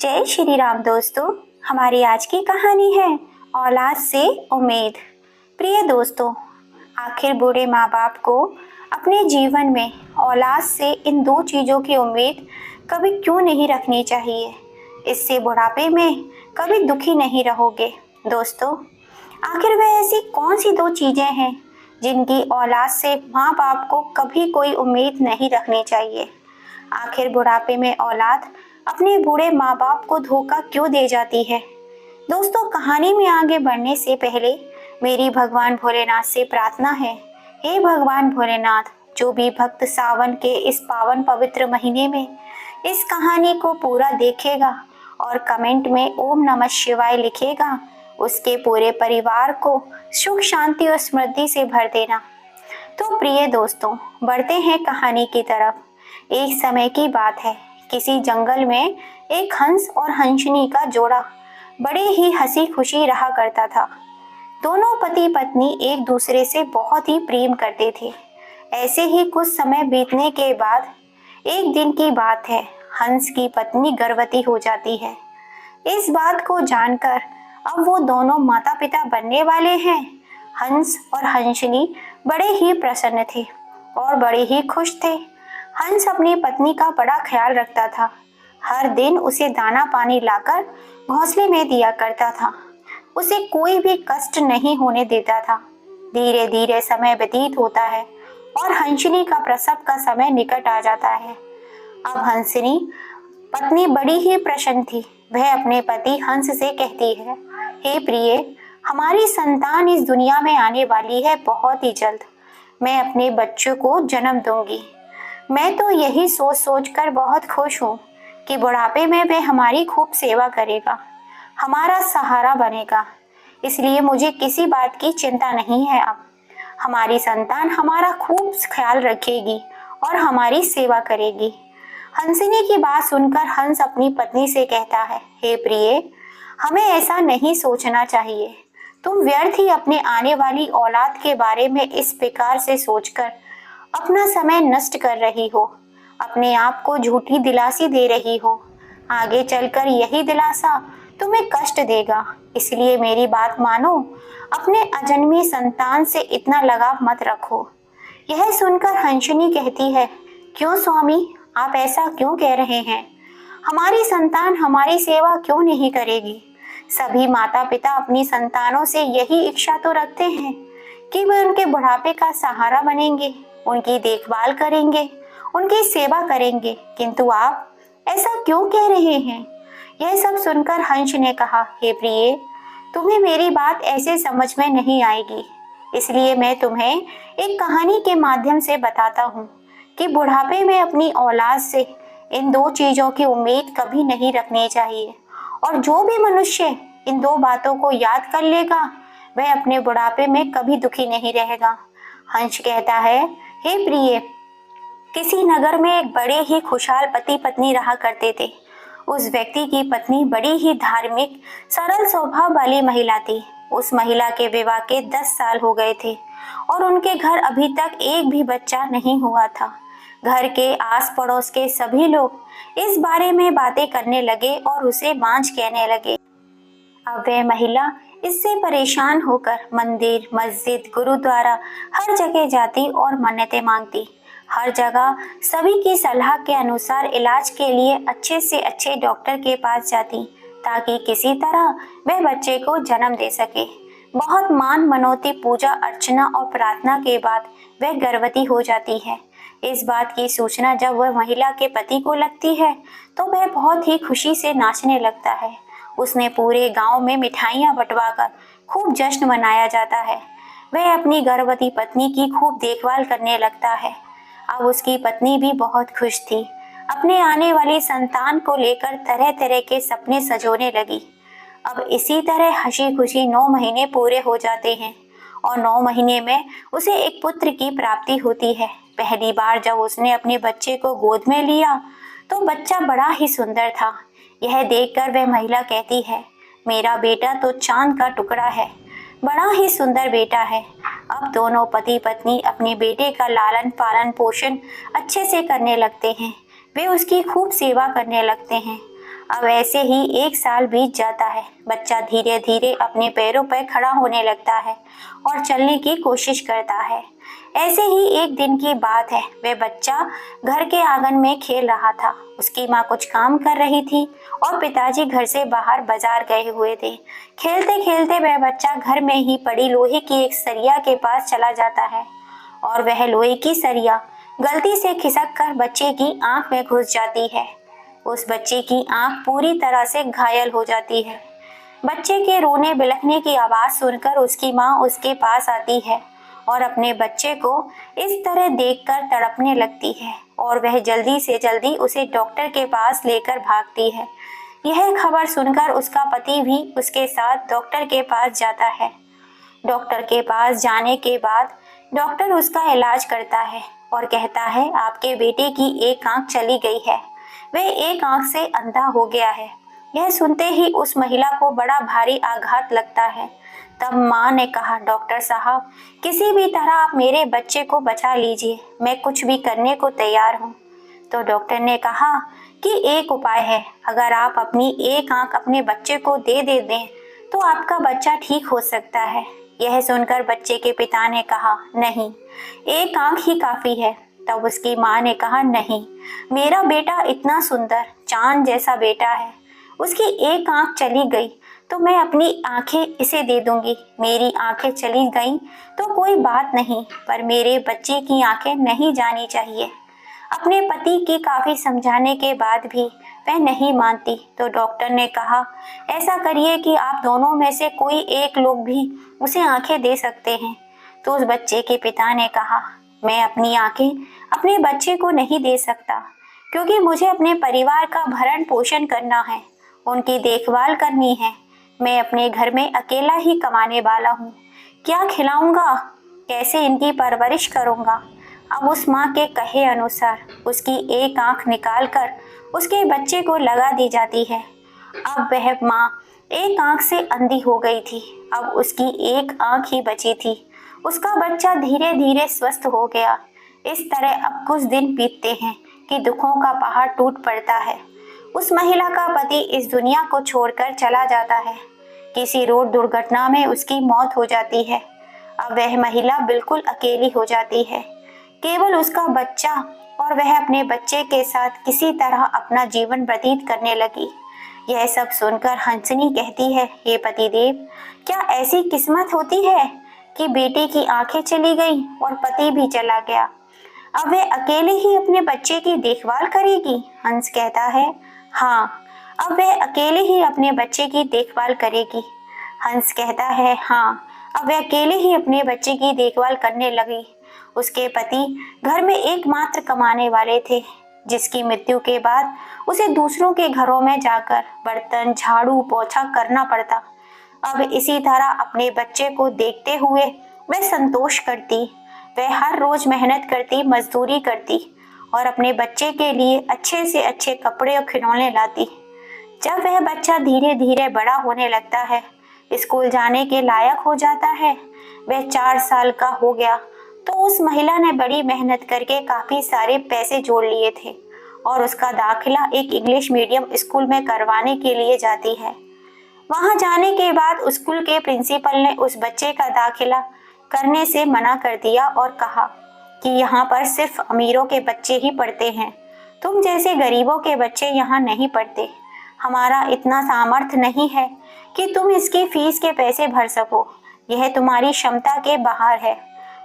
जय श्री राम दोस्तों। हमारी आज की कहानी है औलाद से उम्मीद। प्रिय दोस्तों, आखिर बूढ़े माँ बाप को अपने जीवन में औलाद से इन दो चीज़ों की उम्मीद कभी क्यों नहीं रखनी चाहिए। इससे बुढ़ापे में कभी दुखी नहीं रहोगे। दोस्तों, आखिर वह ऐसी कौन सी दो चीज़ें हैं जिनकी औलाद से माँ बाप को कभी कोई उम्मीद नहीं रखनी चाहिए। आखिर बुढ़ापे में औलाद अपने बूढ़े माँ बाप को धोखा क्यों दे जाती है। दोस्तों, कहानी में आगे बढ़ने से पहले मेरी भगवान भोलेनाथ से प्रार्थना है, हे भगवान भोलेनाथ, जो भी भक्त सावन के इस पावन पवित्र महीने में इस कहानी को पूरा देखेगा और कमेंट में ओम नमः शिवाय लिखेगा, उसके पूरे परिवार को सुख शांति और समृद्धि से भर देना। तो प्रिय दोस्तों, बढ़ते हैं कहानी की तरफ। एक समय की बात है, किसी जंगल में एक हंस और हंसनी का जोड़ा बड़े ही हंसी खुशी रहा करता था। दोनों पति पत्नी एक दूसरे से बहुत ही प्रेम करते थे। ऐसे ही कुछ समय बीतने के बाद एक दिन की बात है, हंस की पत्नी गर्भवती हो जाती है। इस बात को जानकर अब वो दोनों माता पिता बनने वाले हैं। हंस और हंसनी बड़े ही प्रसन्न थे और बड़े ही खुश थे। हंस अपनी पत्नी का बड़ा ख्याल रखता था। हर दिन उसे दाना पानी लाकर घोंसले में दिया करता था। उसे कोई भी कष्ट नहीं होने देता था। धीरे धीरे समय व्यतीत होता है और हंसनी का प्रसव का समय निकट आ जाता है। अब हंसनी पत्नी बड़ी ही प्रसन्न थी। वह अपने पति हंस से कहती है, हे प्रिय, हमारी संतान इस दुनिया में आने वाली है बहुत ही जल्द। मैं अपने बच्चों को जन्म दूंगी। मैं तो यही सोच सोच कर बहुत खुश हूँ कि बुढ़ापे में वह हमारी खूब सेवा करेगा, हमारा सहारा बनेगा। इसलिए मुझे किसी बात की चिंता नहीं है। अब हमारी संतान हमारा खूब ख्याल रखेगी और हमारी सेवा करेगी। हंसनी की बात सुनकर हंस अपनी पत्नी से कहता है, हे प्रिय, हमें ऐसा नहीं सोचना चाहिए। तुम व्यर्थ ही अपने आने वाली औलाद के बारे में इस प्रकार से सोचकर अपना समय नष्ट कर रही हो, अपने आप को झूठी दिलासी दे रही हो। आगे चलकर यही दिलासा तुम्हें कष्ट देगा। इसलिए मेरी बात मानो, अपने अजन्मी संतान से इतना लगाव मत रखो। यह सुनकर हंसनी कहती है, क्यों स्वामी, आप ऐसा क्यों कह रहे हैं? हमारी संतान हमारी सेवा क्यों नहीं करेगी? सभी माता पिता अपनी संतानों से यही इच्छा तो रखते हैं कि वे उनके बुढ़ापे का सहारा बनेंगे, उनकी देखभाल करेंगे, उनकी सेवा करेंगे। किंतु आप ऐसा क्यों कह रहे हैं? यह सब सुनकर हंस ने कहा, हे प्रिय, तुम्हें मेरी बात ऐसे समझ में नहीं आएगी। इसलिए मैं तुम्हें एक कहानी के माध्यम से बताता हूँ कि बुढ़ापे में अपनी औलाद से इन दो चीजों की उम्मीद कभी नहीं रखनी चाहिए। और जो भी मनुष्य इन दो बातों को याद कर लेगा, वह अपने बुढ़ापे में कभी दुखी नहीं रहेगा। हंस कहता है, हे प्रिय, किसी नगर में एक बड़े ही खुशहाल पति पत्नी रहा करते थे। उस व्यक्ति की पत्नी बड़ी ही धार्मिक, सरल स्वभाव वाली महिला थी। उस महिला के विवाह के 10 साल हो गए थे और उनके घर अभी तक एक भी बच्चा नहीं हुआ था। घर के आस पड़ोस के सभी लोग इस बारे में बातें करने लगे और उसे बांझ कहने लगे। अब वह महिला इससे परेशान होकर मंदिर, मस्जिद, गुरुद्वारा हर जगह जाती और मन्नतें मांगती। हर जगह सभी की सलाह के अनुसार इलाज के लिए अच्छे से अच्छे डॉक्टर के पास जाती ताकि किसी तरह वह बच्चे को जन्म दे सके। बहुत मान मनौती, पूजा अर्चना और प्रार्थना के बाद वह गर्भवती हो जाती है। इस बात की सूचना जब वह महिला के पति को लगती है तो वह बहुत ही खुशी से नाचने लगता है। उसने पूरे गांव में मिठाइयां बंटवाकर खूब जश्न मनाया जाता है। वह अपनी गर्भवती पत्नी की खूब देखभाल करने लगता है। अब उसकी पत्नी भी बहुत खुश थी। अपने आने वाली संतान को लेकर तरह तरह के सपने सजोने लगी। अब इसी तरह हंसी खुशी 9 महीने पूरे हो जाते हैं और 9 महीने में उसे एक पुत्र की प्राप्ति होती है। पहली बार जब उसने अपने बच्चे को गोद में लिया तो बच्चा बड़ा ही सुंदर था। यह देखकर वह महिला कहती है, मेरा बेटा तो चांद का टुकड़ा है, बड़ा ही सुंदर बेटा है। अब दोनों पति पत्नी अपने बेटे का लालन पालन पोषण अच्छे से करने लगते हैं। वे उसकी खूब सेवा करने लगते हैं। अब ऐसे ही 1 साल बीत जाता है। बच्चा धीरे धीरे अपने पैरों पर खड़ा होने लगता है और चलने की कोशिश करता है। ऐसे ही एक दिन की बात है, वह बच्चा घर के आंगन में खेल रहा था। उसकी माँ कुछ काम कर रही थी और पिताजी घर से बाहर बाजार गए हुए थे। खेलते खेलते वह बच्चा घर में ही पड़ी लोहे की एक सरिया के पास चला जाता है और वह लोहे की सरिया गलती से खिसक कर बच्चे की आंख में घुस जाती है। उस बच्चे की आंख पूरी तरह से घायल हो जाती है। बच्चे के रोने बिलखने की आवाज सुनकर उसकी माँ उसके पास आती है और अपने बच्चे को इस तरह देखकर तड़पने लगती है और वह जल्दी से जल्दी उसे डॉक्टर के पास लेकर भागती है। यह खबर सुनकर उसका पति भी उसके साथ डॉक्टर के पास जाता है। डॉक्टर के पास जाने के बाद डॉक्टर उसका इलाज करता है और कहता है, आपके बेटे की एक आंख चली गई है, वह एक आंख से अंधा हो गया है। यह सुनते ही उस महिला को बड़ा भारी आघात लगता है। तब माँ ने कहा, डॉक्टर साहब, किसी भी तरह आप मेरे बच्चे को बचा लीजिए, मैं कुछ भी करने को तैयार हूँ। तो डॉक्टर ने कहा कि एक उपाय है, अगर आप अपनी एक आंख अपने बच्चे को दे दें तो आपका बच्चा ठीक हो सकता है। यह सुनकर बच्चे के पिता ने कहा, नहीं, एक आंख ही काफी है। तब उसकी माँ ने कहा, नहीं, मेरा बेटा इतना सुंदर चांद जैसा बेटा है, उसकी एक आंख चली गई तो मैं अपनी आंखें इसे दे दूंगी। मेरी आंखें चली गई तो कोई बात नहीं, पर मेरे बच्चे की आंखें नहीं जानी चाहिए। अपने पति की काफी समझाने के बाद भी वह नहीं मानती तो डॉक्टर ने कहा, ऐसा करिए कि आप दोनों में से कोई एक लोग भी उसे आंखें दे सकते हैं। तो उस बच्चे के पिता ने कहा, मैं अपनी आंखें अपने बच्चे को नहीं दे सकता, क्योंकि मुझे अपने परिवार का भरण पोषण करना है, उनकी देखभाल करनी है। मैं अपने घर में अकेला ही कमाने वाला हूँ, क्या खिलाऊंगा, कैसे इनकी परवरिश करूंगा। अब उस माँ के कहे अनुसार उसकी एक आंख निकालकर उसके बच्चे को लगा दी जाती है। अब वह माँ एक आंख से अंधी हो गई थी, अब उसकी एक आंख ही बची थी। उसका बच्चा धीरे धीरे स्वस्थ हो गया। इस तरह अब कुछ दिन बीतते हैं कि दुखों का पहाड़ टूट पड़ता है। उस महिला का पति इस दुनिया को छोड़कर चला जाता है। किसी रोड दुर्घटना में उसकी मौत हो जाती है। अब वह महिला बिल्कुल अकेली हो जाती है, केवल उसका बच्चा, और वह अपने बच्चे के साथ किसी तरह अपना जीवन व्यतीत करने लगी। यह सब सुनकर हंसनी कहती है, हे पतिदेव, क्या ऐसी किस्मत होती है कि बेटी की आंखें चली गई और पति भी चला गया, अब वह अकेले ही अपने बच्चे की देखभाल करेगी। हंस कहता है, हाँ, अब वह अकेले ही अपने बच्चे की देखभाल करेगी। हंस कहता है, हाँ, अब वह अकेले ही अपने बच्चे की देखभाल करने लगी। उसके पति घर में एकमात्र कमाने वाले थे, जिसकी मृत्यु के बाद उसे दूसरों के घरों में जाकर बर्तन, झाड़ू, पोछा करना पड़ता। अब इसी तरह अपने बच्चे को देखते हुए वह संतोष करती। वह हर रोज मेहनत करती, मजदूरी करती और अपने बच्चे के लिए अच्छे से अच्छे कपड़े और खिलौने लाती। जब वह बच्चा धीरे धीरे बड़ा होने लगता है, स्कूल जाने के लायक हो जाता है, वह 4 साल का हो गया, तो उस महिला ने बड़ी मेहनत करके काफी सारे पैसे जोड़ लिए थे और उसका दाखिला एक इंग्लिश मीडियम स्कूल में करवाने के लिए जाती है। वहां जाने के बाद स्कूल के प्रिंसिपल ने उस बच्चे का दाखिला करने से मना कर दिया और कहा कि यहाँ पर सिर्फ अमीरों के बच्चे ही पढ़ते हैं, तुम जैसे गरीबों के बच्चे यहाँ नहीं पढ़ते। हमारा इतना सामर्थ्य नहीं है कि तुम इसकी फीस के पैसे भर सको, यह तुम्हारी क्षमता के बाहर है।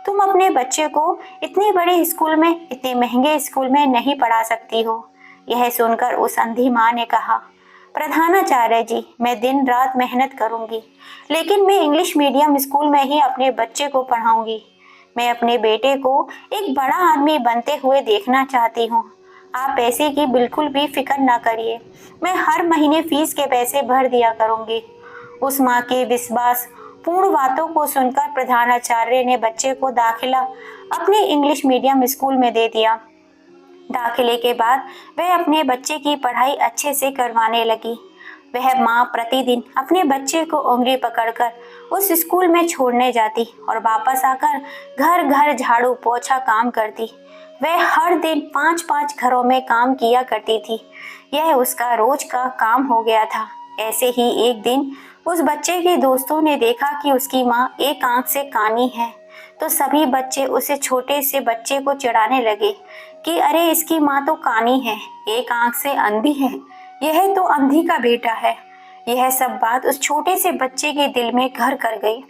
तुम अपने बच्चे को इतने बड़े स्कूल में, इतने महंगे स्कूल में नहीं पढ़ा सकती हो। यह सुनकर उस अंधी माँ ने कहा, प्रधानाचार्य जी, मैं दिन रात मेहनत करूंगी, लेकिन मैं इंग्लिश मीडियम स्कूल में ही अपने बच्चे को पढ़ाऊंगी। मैं अपने बेटे को एक बड़ा आदमी बनते हुए देखना चाहती हूँ। आप पैसे की बिल्कुल भी फिक्र ना करिए, मैं हर महीने फीस के पैसे भर दिया करूंगी। उस माँ के विश्वास पूर्ण बातों को सुनकर प्रधानाचार्य ने बच्चे को दाखिला अपने इंग्लिश मीडियम स्कूल में दे दिया। दाखिले के बाद वह अपने बच्चे की पढ़ाई अच्छे से करवाने लगी। वह माँ प्रतिदिन अपने बच्चे को उंगली पकड़कर उस स्कूल में छोड़ने जाती और वापस आकर घर घर झाड़ू पोछा काम करती। वह हर दिन 5-5 घरों में काम किया करती थी। यह उसका रोज का काम हो गया था। ऐसे ही एक दिन उस बच्चे के दोस्तों ने देखा कि उसकी माँ एक आंख से कानी है, तो सभी बच्चे उसे छोटे से बच्चे को चिढ़ाने लगे कि अरे इसकी माँ तो कानी है, एक आंख से अंधी है, यह तो अंधी का बेटा है। यह सब बात उस छोटे से बच्चे के दिल में घर कर गई।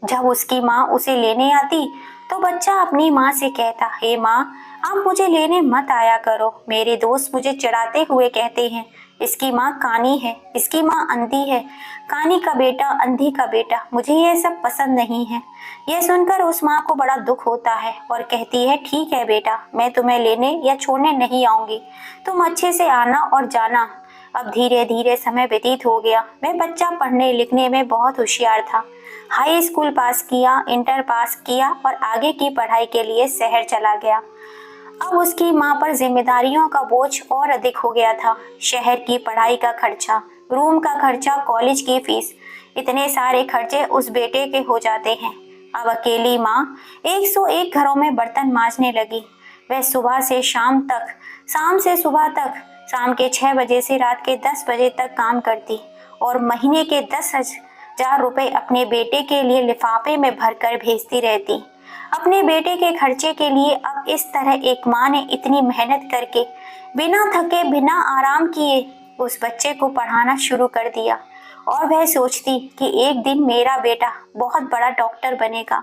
जब उसकी माँ उसे लेने आती तो बच्चा अपनी माँ से कहता, हे माँ, आप मुझे लेने मत आया करो, मेरे दोस्त मुझे चिढ़ाते हुए कहते हैं इसकी माँ कानी है, इसकी माँ अंधी है, कानी का बेटा, अंधी का बेटा, मुझे यह सब पसंद नहीं है। यह सुनकर उस माँ को बड़ा दुख होता है और कहती है, ठीक है बेटा, मैं तुम्हें लेने या छोड़ने नहीं आऊंगी, तुम अच्छे से आना और जाना। अब धीरे धीरे समय व्यतीत हो गया। वह बच्चा पढ़ने लिखने में बहुत होशियार था। हाई स्कूल पास किया, इंटर पास किया और आगे की पढ़ाई के लिए शहर चला गया। अब उसकी माँ पर जिम्मेदारियों का बोझ और अधिक हो गया था। शहर की पढ़ाई का खर्चा, रूम का खर्चा, कॉलेज की फीस, इतने सारे खर्चे उस बेटे के हो जाते हैं। अब अकेली माँ 101 घरों में बर्तन मांजने लगी। वह सुबह से शाम तक, शाम से सुबह तक, शाम के 6 बजे से रात के 10 बजे तक काम करती और महीने के 10,000 रुपए अपने बेटे के लिए लिफाफे में भरकर भेजती रहती। अपने बेटे के खर्चे के लिए अब इस तरह एक माँ ने इतनी मेहनत करके बिना थके बिना आराम किए उस बच्चे को पढ़ाना शुरू कर दिया और वह सोचती कि एक दिन मेरा बेटा बहुत बड़ा डॉक्टर बनेगा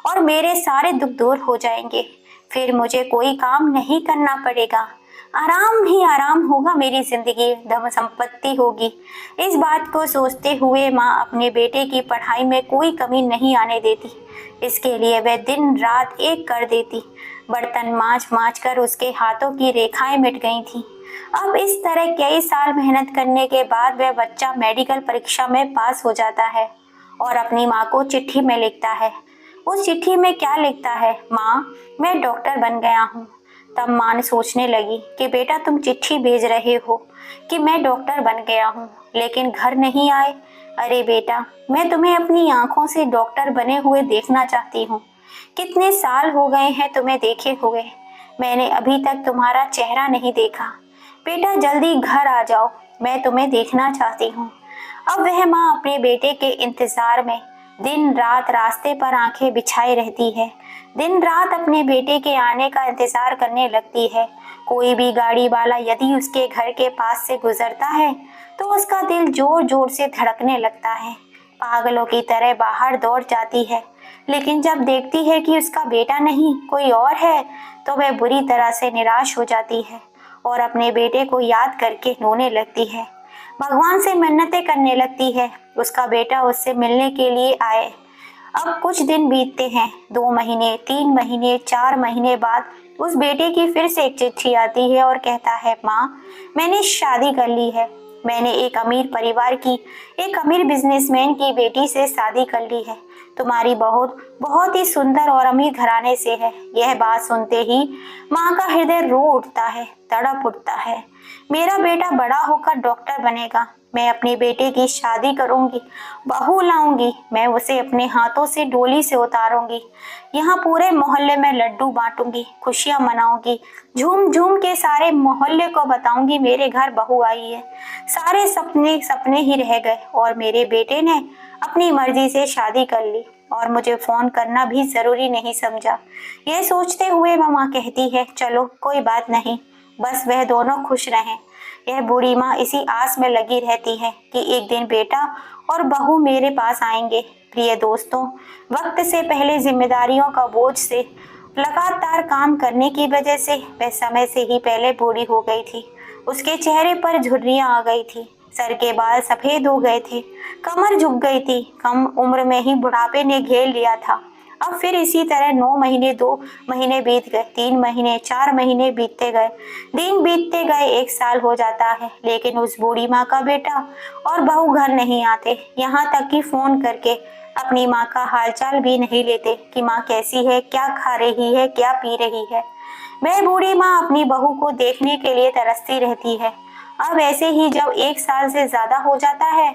और मेरे सारे दुख दूर हो जाएंगे, फिर मुझे कोई काम नहीं करना पड़ेगा, आराम ही आराम होगा, मेरी जिंदगी धन संपत्ति होगी। इस बात को सोचते हुए माँ अपने बेटे की पढ़ाई में कोई कमी नहीं आने देती। इसके लिए वह दिन रात एक कर देती। बर्तन मांज मांज कर उसके हाथों की रेखाएं मिट गई थी। अब इस तरह कई साल मेहनत करने के बाद वह बच्चा मेडिकल परीक्षा में पास हो जाता है और अपनी माँ को चिट्ठी में लिखता है। उस चिट्ठी में क्या लिखता है, माँ, मैं डॉक्टर बन गया हूँ। तब माँ ने सोचने लगी कि बेटा, तुम चिट्ठी भेज रहे हो कि मैं डॉक्टर बन गया हूँ, लेकिन घर नहीं आए। अरे बेटा, मैं तुम्हें अपनी आंखों से डॉक्टर बने हुए देखना चाहती हूँ। कितने साल हो गए हैं तुम्हें देखे हुए, मैंने अभी तक तुम्हारा चेहरा नहीं देखा। बेटा जल्दी घर आ जाओ, मैं तुम्हें देखना चाहती हूँ। अब वह माँ अपने बेटे के इंतजार में दिन रात रास्ते पर आंखें बिछाई रहती है। दिन रात अपने बेटे के आने का इंतजार करने लगती है। कोई भी गाड़ी वाला यदि उसके घर के पास से गुजरता है तो उसका दिल जोर जोर से धड़कने लगता है। पागलों की तरह बाहर दौड़ जाती है, लेकिन जब देखती है कि उसका बेटा नहीं कोई और है तो वह बुरी तरह से निराश हो जाती है और अपने बेटे को याद करके रोने लगती है। भगवान से मन्नतें करने लगती है उसका बेटा उससे मिलने के लिए आए। अब कुछ दिन बीतते हैं, 2 महीने, 3 महीने, 4 महीने बाद उस बेटे की फिर से एक चिट्ठी आती है और कहता है, माँ, मैंने शादी कर ली है। मैंने एक अमीर परिवार की, एक अमीर बिजनेसमैन की बेटी से शादी कर ली है। तुम्हारी बहुत बहुत ही सुंदर और अमीर घराने से है। यह बात सुनते ही माँ का हृदय रो उठता है, तड़प उठता है। मेरा बेटा बड़ा होकर डॉक्टर बनेगा, मैं अपने बेटे की शादी करूंगी, बहू लाऊंगी, मैं उसे अपने हाथों से डोली से उतारूंगी, यहाँ पूरे मोहल्ले में लड्डू बांटूंगी, खुशियां मनाऊंगी, झूम झूम के सारे मोहल्ले को बताऊंगी मेरे घर बहू आई है। सारे सपने सपने ही रह गए और मेरे बेटे ने अपनी मर्जी से शादी कर ली और मुझे फोन करना भी जरूरी नहीं समझा। यह सोचते हुए मामा कहती है, चलो कोई बात नहीं, बस वह दोनों खुश रहें। यह बूढ़ी माँ इसी आस में लगी रहती है कि एक दिन बेटा और बहू मेरे पास आएंगे। प्रिय दोस्तों, वक्त से पहले जिम्मेदारियों का बोझ से लगातार काम करने की वजह से वह समय से ही पहले बूढ़ी हो गई थी। उसके चेहरे पर झुर्रियां आ गई थी, सर के बाल सफेद हो गए थे, कमर झुक गई थी, कम उम्र में ही बुढ़ापे ने घेर लिया था। अब फिर इसी तरह 9 महीने, 2 महीने बीत गए, 3 महीने, 4 महीने बीतते गए, दिन बीतते गए, 1 साल हो जाता है, लेकिन उस बूढ़ी माँ का बेटा और बहू घर नहीं आते। यहाँ तक कि फोन करके अपनी माँ का हालचाल भी नहीं लेते कि माँ कैसी है, क्या खा रही है, क्या पी रही है। वह बूढ़ी माँ अपनी बहू को देखने के लिए तरसती रहती है। अब ऐसे ही जब 1 साल से ज्यादा हो जाता है,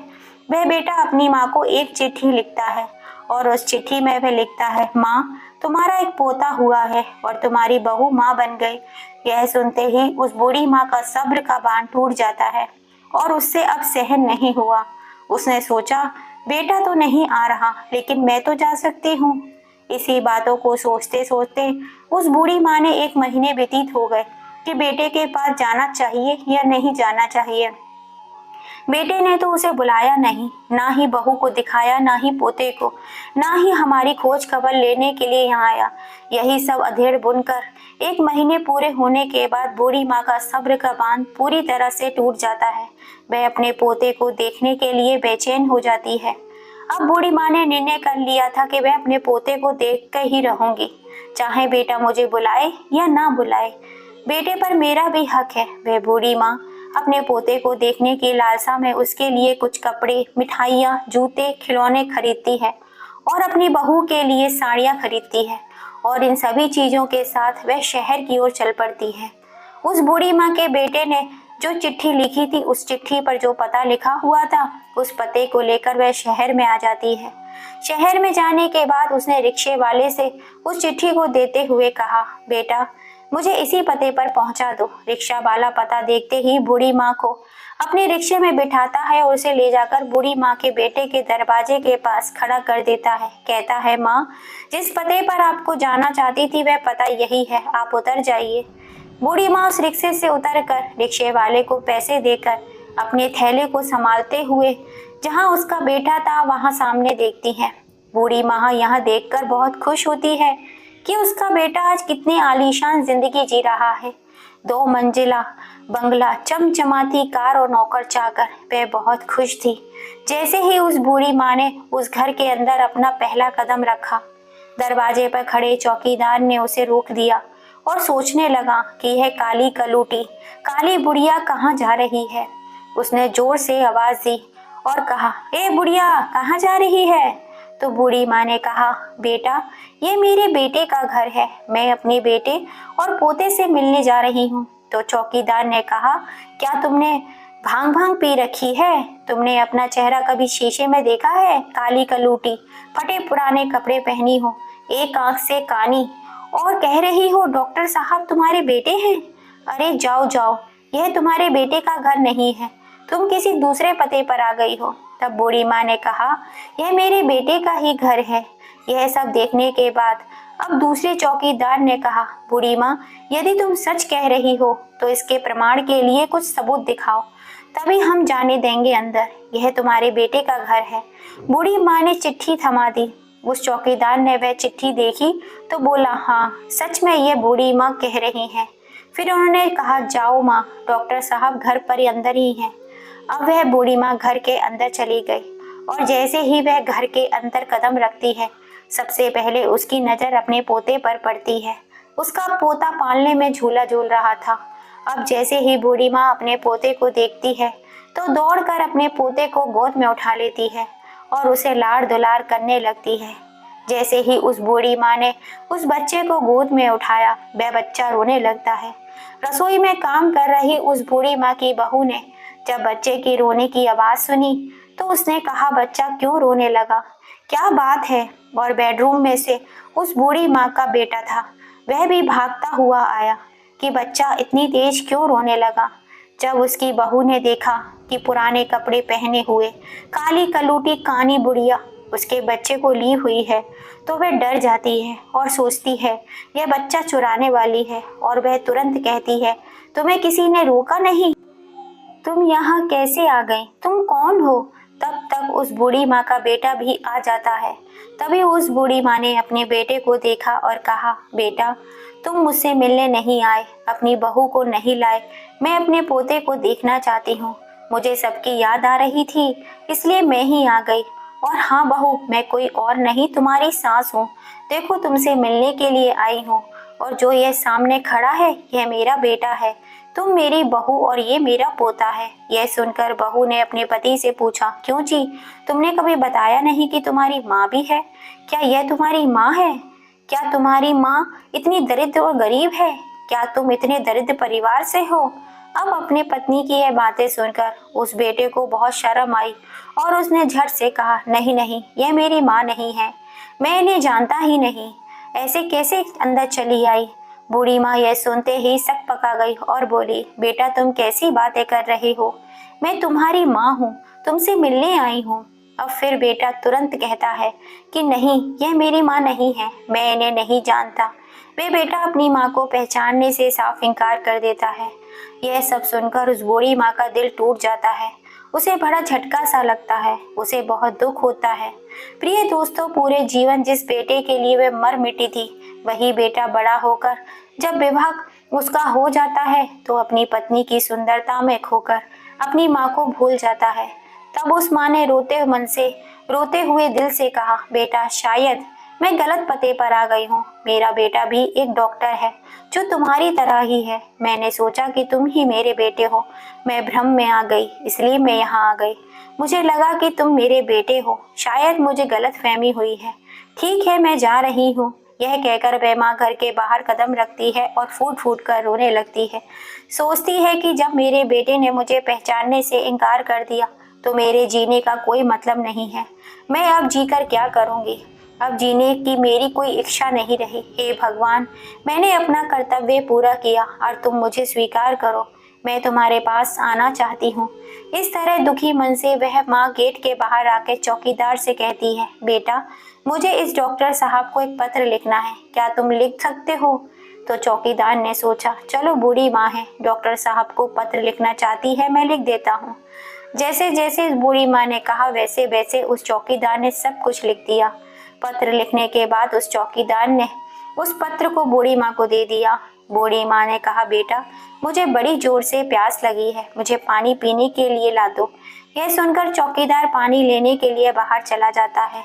वह बेटा अपनी माँ को एक चिट्ठी लिखता है और उस चिट्ठी में वह लिखता है, माँ, तुम्हारा एक पोता हुआ है और तुम्हारी बहू माँ बन गई। यह सुनते ही उस बूढ़ी माँ का सब्र का बांध टूट जाता है और उससे अब सहन नहीं हुआ। उसने सोचा, बेटा तो नहीं आ रहा, लेकिन मैं तो जा सकती हूँ। इसी बातों को सोचते सोचते उस बूढ़ी माँ ने 1 महीने व्यतीत हो गए कि बेटे के पास जाना चाहिए या नहीं जाना चाहिए। बेटे ने तो उसे बुलाया नहीं, ना ही बहू को दिखाया, ना ही पोते को, ना ही हमारी खोज खबर लेने के लिए यहाँ आया। यही सब अधेड़ बुनकर 1 महीने पूरे होने के बाद बूढ़ी माँ का सब्र का बांध पूरी तरह से टूट जाता है। वह अपने पोते को देखने के लिए बेचैन हो जाती है। अब बूढ़ी माँ ने निर्णय कर लिया था कि वह अपने पोते को देख कर ही रहूंगी, चाहे बेटा मुझे बुलाए या ना बुलाए। बेटे पर मेरा भी हक है। वह बूढ़ी माँ अपने पोते को देखने की लालसा में उसके लिए कुछ कपड़े, मिठाइयाँ, जूते, खिलौने खरीदती है और अपनी बहू के लिए साड़ियाँ खरीदती है और इन सभी चीज़ों के साथ वह शहर की ओर चल पड़ती है। उस बूढ़ी माँ के बेटे ने जो चिट्ठी लिखी थी, उस चिट्ठी पर जो पता लिखा हुआ था, उस पते को लेकर वह शहर में आ जाती है। शहर में जाने के बाद उसने रिक्शे वाले से उस चिट्ठी को देते हुए कहा, बेटा मुझे इसी पते पर पहुंचा दो। रिक्शा वाला पता देखते ही बूढ़ी माँ को अपने रिक्शे में बिठाता है और उसे ले जाकर बूढ़ी माँ के बेटे के दरवाजे के पास खड़ा कर देता है। कहता है, माँ जिस पते पर आपको जाना चाहती थी वह पता यही है, आप उतर जाइए। बूढ़ी माँ उस रिक्शे से उतरकर रिक्शे वाले को पैसे देकर अपने थैले को संभालते हुए जहाँ उसका बेटा था वहाँ सामने देखती है। बूढ़ी माँ यहाँ देखकर बहुत खुश होती है कि उसका बेटा आज कितनी आलीशान जिंदगी जी रहा है। 2 मंजिला बंगला, चमचमाती कार और नौकर चाकर, वह बहुत खुश थी। जैसे ही उस बूढ़ी माँ ने उस घर के अंदर अपना पहला कदम रखा, दरवाजे पर खड़े चौकीदार ने उसे रोक दिया और सोचने लगा कि यह काली कलूटी, काली बुढ़िया कहाँ जा रही है। उसने जोर से आवाज दी और कहा, ए बुढ़िया कहाँ जा रही है? तो बूढ़ी माँ ने कहा, बेटा ये मेरे बेटे का घर है, मैं अपने बेटे और पोते से मिलने जा रही हूँ। तो चौकीदार ने कहा, क्या तुमने भांग पी रखी है? तुमने अपना चेहरा कभी शीशे में देखा है? काली कलूटी, फटे पुराने कपड़े पहनी हो, एक आंख से कानी, और कह रही हो डॉक्टर साहब तुम्हारे बेटे हैं। अरे जाओ जाओ, यह तुम्हारे बेटे का घर नहीं है, तुम किसी दूसरे पते पर आ गई हो। तब बूढ़ी माँ ने कहा, यह मेरे बेटे का ही घर है। यह सब देखने के बाद अब दूसरे चौकीदार ने कहा, बूढ़ी माँ यदि तुम सच कह रही हो तो इसके प्रमाण के लिए कुछ सबूत दिखाओ, तभी हम जाने देंगे अंदर। यह तुम्हारे बेटे का घर है। बूढ़ी माँ ने चिट्ठी थमा दी। उस चौकीदार ने वह चिट्ठी देखी तो बोला, हाँ सच में ये बूढ़ी माँ कह रही हैं। फिर उन्होंने कहा, जाओ माँ, डॉक्टर साहब घर पर अंदर ही हैं। अब वह बूढ़ी माँ घर के अंदर चली गई और जैसे ही वह घर के अंदर कदम रखती है, सबसे पहले उसकी नजर अपने पोते पर पड़ती है। उसका पोता पालने में झूला झूल रहा था। अब जैसे ही बूढ़ी माँ अपने पोते को देखती है तो दौड़कर अपने पोते को गोद में उठा लेती है और उसे लाड़ दुलार करने लगती है। जैसे ही उस बूढ़ी माँ ने उस बच्चे को गोद में उठाया, वह बच्चा रोने लगता है। रसोई में काम कर रही उस बूढ़ी माँ की बहू ने जब बच्चे की रोने की आवाज सुनी तो उसने कहा, बच्चा क्यों रोने लगा, क्या बात है? और बेडरूम में से उस बूढ़ी माँ का बेटा था, वह भी भागता हुआ आया कि बच्चा इतनी तेज क्यों रोने लगा। जब उसकी बहू ने देखा कि पुराने कपड़े पहने हुए काली कलूटी कानी बुढ़िया उसके बच्चे को ली हुई है तो वह डर जाती है और सोचती है यह बच्चा चुराने वाली है, और वह तुरंत कहती है, तुम्हें किसी ने रोका नहीं? तुम यहाँ कैसे आ गई? तुम कौन हो? तब तक उस बूढ़ी माँ का बेटा भी आ जाता है। तभी उस बूढ़ी माँ ने अपने बेटे को देखा और कहा, बेटा तुम मुझसे मिलने नहीं आए, अपनी बहू को नहीं लाए, मैं अपने पोते को देखना चाहती हूँ। मुझे सबकी याद आ रही थी इसलिए मैं ही आ गई। और हाँ बहू, मैं कोई और नहीं तुम्हारी सास हूँ। देखो तुमसे मिलने के लिए आई हूँ, और जो यह सामने खड़ा है यह मेरा बेटा है, तुम मेरी बहू और ये मेरा पोता है। यह सुनकर बहू ने अपने पति से पूछा, क्यों जी, तुमने कभी बताया नहीं कि तुम्हारी माँ भी है? क्या यह तुम्हारी माँ है? क्या तुम्हारी माँ इतनी दरिद्र और गरीब है? क्या तुम इतने दरिद्र परिवार से हो? अब अपने पत्नी की यह बातें सुनकर उस बेटे को बहुत शर्म आई और उसने झट से कहा, नहीं नहीं, यह मेरी माँ नहीं है, मैं इन्हें जानता ही नहीं। ऐसे कैसे अंदर चली आई? बूढ़ी माँ यह सुनते ही सक पका गई और बोली, बेटा तुम कैसी बातें कर रहे हो? मैं तुम्हारी माँ हूँ, तुमसे मिलने आई हूँ। अब फिर बेटा तुरंत कहता है कि नहीं, यह मेरी माँ नहीं है, मैं इन्हें नहीं जानता। वे बेटा अपनी माँ को पहचानने से साफ इनकार कर देता है। यह सब सुनकर उस बूढ़ी माँ का दिल टूट जाता है। उसे बड़ा झटका सा लगता है, उसे बहुत दुख होता है। प्रिय दोस्तों, पूरे जीवन जिस बेटे के लिए वे मर मिटी थी, वही बेटा बड़ा होकर जब विवाह उसका हो जाता है तो अपनी पत्नी की सुंदरता में खोकर अपनी माँ को भूल जाता है। तब उस माँ ने रोते हुए दिल से कहा, बेटा शायद मैं गलत पते पर आ गई हूँ। मेरा बेटा भी एक डॉक्टर है जो तुम्हारी तरह ही है। मैंने सोचा कि तुम ही मेरे बेटे हो। मैं भ्रम में आ गई, इसलिए मैं यहाँ आ गई। मुझे लगा कि तुम मेरे बेटे हो। शायद मुझे गलतफहमी हुई है। ठीक है, मैं जा रही हूँ। यह कहकर वह माँ घर के बाहर कदम रखती है और फूट फूट कर रोने लगती है। सोचती है कि जब मेरे बेटे ने मुझे पहचानने से इनकार कर दिया तो मेरे जीने का कोई मतलब नहीं है। मैं अब जीकर क्या करूँगी? अब जीने की मेरी कोई इच्छा नहीं रही। हे भगवान, मैंने अपना कर्तव्य पूरा किया और तुम मुझे स्वीकार करो। मैं तुम्हारे पास आना चाहती हूँ। इस तरह दुखी मन से वह माँ गेट के बाहर आकर चौकीदार से कहती है, बेटा मुझे इस डॉक्टर साहब को एक पत्र लिखना है, क्या तुम लिख सकते हो? तो चौकीदार ने सोचा, चलो बूढ़ी माँ है, डॉक्टर साहब को पत्र लिखना चाहती है, मैं लिख देता हूँ। जैसे जैसे बूढ़ी माँ ने कहा वैसे वैसे उस चौकीदार ने सब कुछ लिख दिया। पत्र लिखने के बाद उस चौकीदार ने उस पत्र को बूढ़ी माँ को दे दिया। बूढ़ी माँ ने कहा, बेटा मुझे बड़ी जोर से प्यास लगी है, मुझे पानी पीने के लिए ला दो। यह सुनकर चौकीदार पानी लेने के लिए बाहर चला जाता है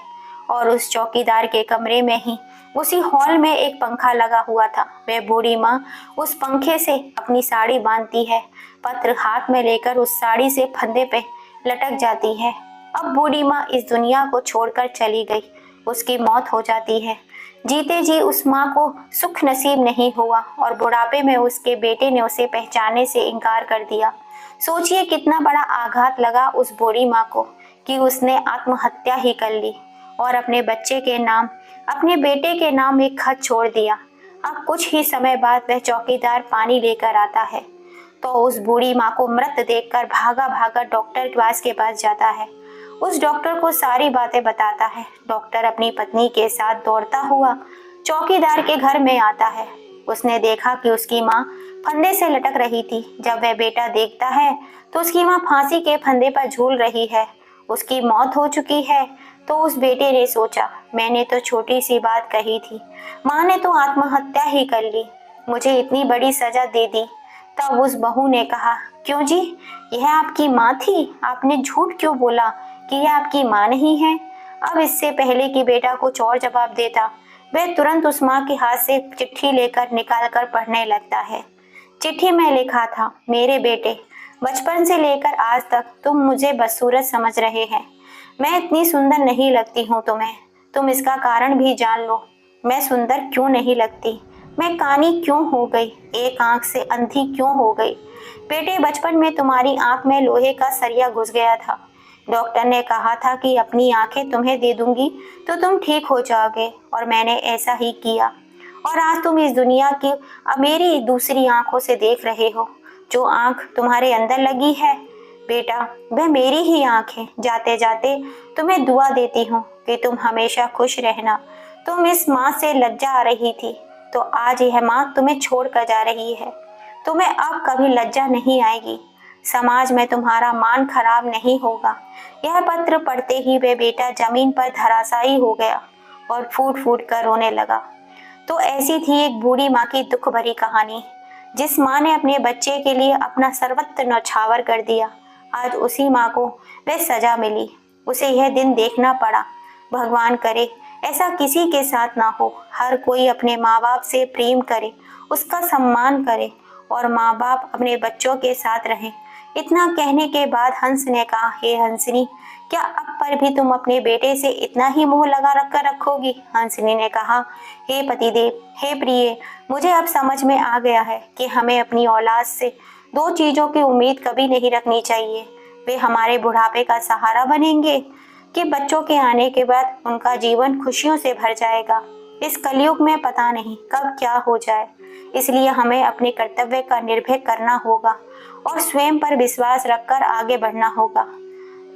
और उस चौकीदार के कमरे में ही उसी हॉल में एक पंखा लगा हुआ था। वह बूढ़ी माँ उस पंखे से अपनी साड़ी बांधती है, पत्र हाथ में लेकर उस साड़ी से फंदे पे लटक जाती है। अब बूढ़ी माँ इस दुनिया को छोड़कर चली गई, उसकी मौत हो जाती है। जीते जी उस माँ को सुख नसीब नहीं हुआ और बुढ़ापे में उसके बेटे ने उसे पहचानने से इनकार कर दिया। सोचिए कितना बड़ा आघात लगा उस बूढ़ी माँ को कि उसने आत्महत्या ही कर ली और अपने बेटे के नाम एक खत छोड़ दिया। अब कुछ ही समय बाद वह चौकीदार पानी लेकर आता है तो उस बूढ़ी माँ को मृत देखकर भागा भागा डॉक्टर के पास जाता है। उस डॉक्टर को सारी बातें बताता है। डॉक्टर अपनी पत्नी के साथ दौड़ता हुआ चौकीदार के घर में आता है। उसने देखा कि उसकी माँ फंदे से लटक रही थी। जब वह बेटा देखता है तो उसकी माँ फांसी के फंदे पर झूल रही है, उसकी मौत हो चुकी है। तो उस बेटे ने सोचा, मैंने तो छोटी सी बात कही थी, माँ ने तो आत्महत्या ही कर ली, मुझे इतनी बड़ी सजा दे दी। तब उस बहू ने कहा, क्यों जी, यह आपकी माँ थी? आपने झूठ क्यों बोला कि यह आपकी माँ नहीं है? अब इससे पहले कि बेटा कुछ और जवाब देता, वह तुरंत उस माँ के हाथ से चिट्ठी लेकर निकाल कर पढ़ने लगता है। चिट्ठी में लिखा था, मेरे बेटे, बचपन से लेकर आज तक तुम मुझे बदसूरत समझ रहे हैं। मैं इतनी सुंदर नहीं लगती हूँ तुम्हें, तुम इसका कारण भी जान लो। मैं सुंदर क्यों नहीं लगती? मैं कानी क्यों हो गई? एक आंख से अंधी क्यों हो गई? बेटे, बचपन में तुम्हारी आंख में लोहे का सरिया घुस गया था। डॉक्टर ने कहा था कि अपनी आंखें तुम्हें दे दूंगी तो तुम ठीक हो जाओगे और मैंने ऐसा ही किया। और आज तुम इस दुनिया की मेरी दूसरी आंखों से देख रहे हो। जो आंख तुम्हारे अंदर लगी है बेटा, वह मेरी ही आंख है। जाते जाते तुम्हें दुआ देती हूँ कि तुम हमेशा खुश रहना। तुम इस माँ से लज्जा आ रही थी तो आज यह माँ तुम्हें छोड़ कर जा रही है। तुम्हें अब कभी लज्जा नहीं आएगी, समाज में तुम्हारा मान खराब नहीं होगा। यह पत्र पढ़ते ही वह बेटा जमीन पर धराशायी हो गया और फूट फूट कर रोने लगा। तो ऐसी थी एक बूढ़ी माँ की दुख भरी कहानी, जिस माँ ने अपने बच्चे के लिए अपना सर्वत्र न्यौछावर कर दिया। आज उसी माँ को वह सजा मिली, उसे यह दिन देखना पड़ा। भगवान करे ऐसा किसी के साथ ना हो। हर कोई अपने माँ बाप से प्रेम करे, उसका सम्मान करे और माँ बाप अपने बच्चों के साथ रहें। इतना कहने के बाद हंस ने कहा, हे हंसनी, क्या अब पर भी तुम अपने बेटे से इतना ही मोह लगा कर रखोगी? हंसनी ने कहा, हे पतिदेव, हे प्रिय, मुझे अब समझ में आ गया है कि हमें अपनी औलाद से दो चीजों की उम्मीद कभी नहीं रखनी चाहिए। वे हमारे बुढ़ापे का सहारा बनेंगे कि बच्चों के आने के बाद उनका जीवन खुशियों से भर जाएगा। इस कलयुग में पता नहीं कब क्या हो जाए, इसलिए हमें अपने कर्तव्य का निर्भय करना होगा और स्वयं पर विश्वास रखकर आगे बढ़ना होगा।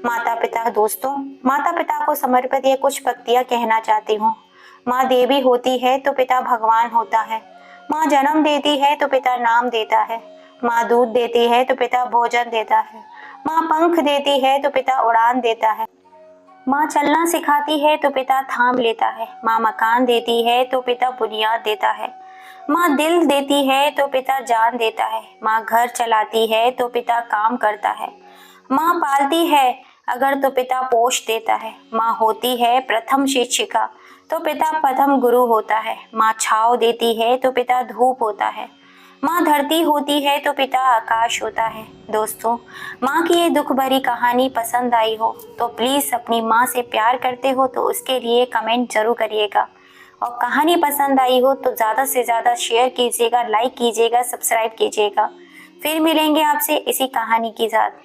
माता पिता दोस्तों, माता पिता को समर्पित ये कुछ पंक्तियां कहना चाहती हूँ। माँ देवी होती है तो पिता भगवान होता है। माँ जन्म देती है तो पिता नाम देता है। माँ दूध देती है तो पिता भोजन देता है। माँ पंख देती है तो पिता उड़ान देता है। माँ चलना सिखाती है तो पिता थाम लेता है। माँ मकान देती है तो पिता बुनियाद देता है। माँ दिल देती है तो पिता जान देता है। माँ घर चलाती है तो पिता काम करता है। माँ पालती है अगर तो पिता पोष देता है। माँ होती है प्रथम शिक्षिका तो पिता प्रथम गुरु होता है। माँ छाँव देती है तो पिता धूप होता है। माँ धरती होती है तो पिता आकाश होता है। दोस्तों, माँ की ये दुख भरी कहानी पसंद आई हो तो प्लीज़ अपनी माँ से प्यार करते हो तो उसके लिए कमेंट जरूर करिएगा, और कहानी पसंद आई हो तो ज़्यादा से ज़्यादा शेयर कीजिएगा, लाइक कीजिएगा, सब्सक्राइब कीजिएगा। फिर मिलेंगे आपसे इसी कहानी के साथ।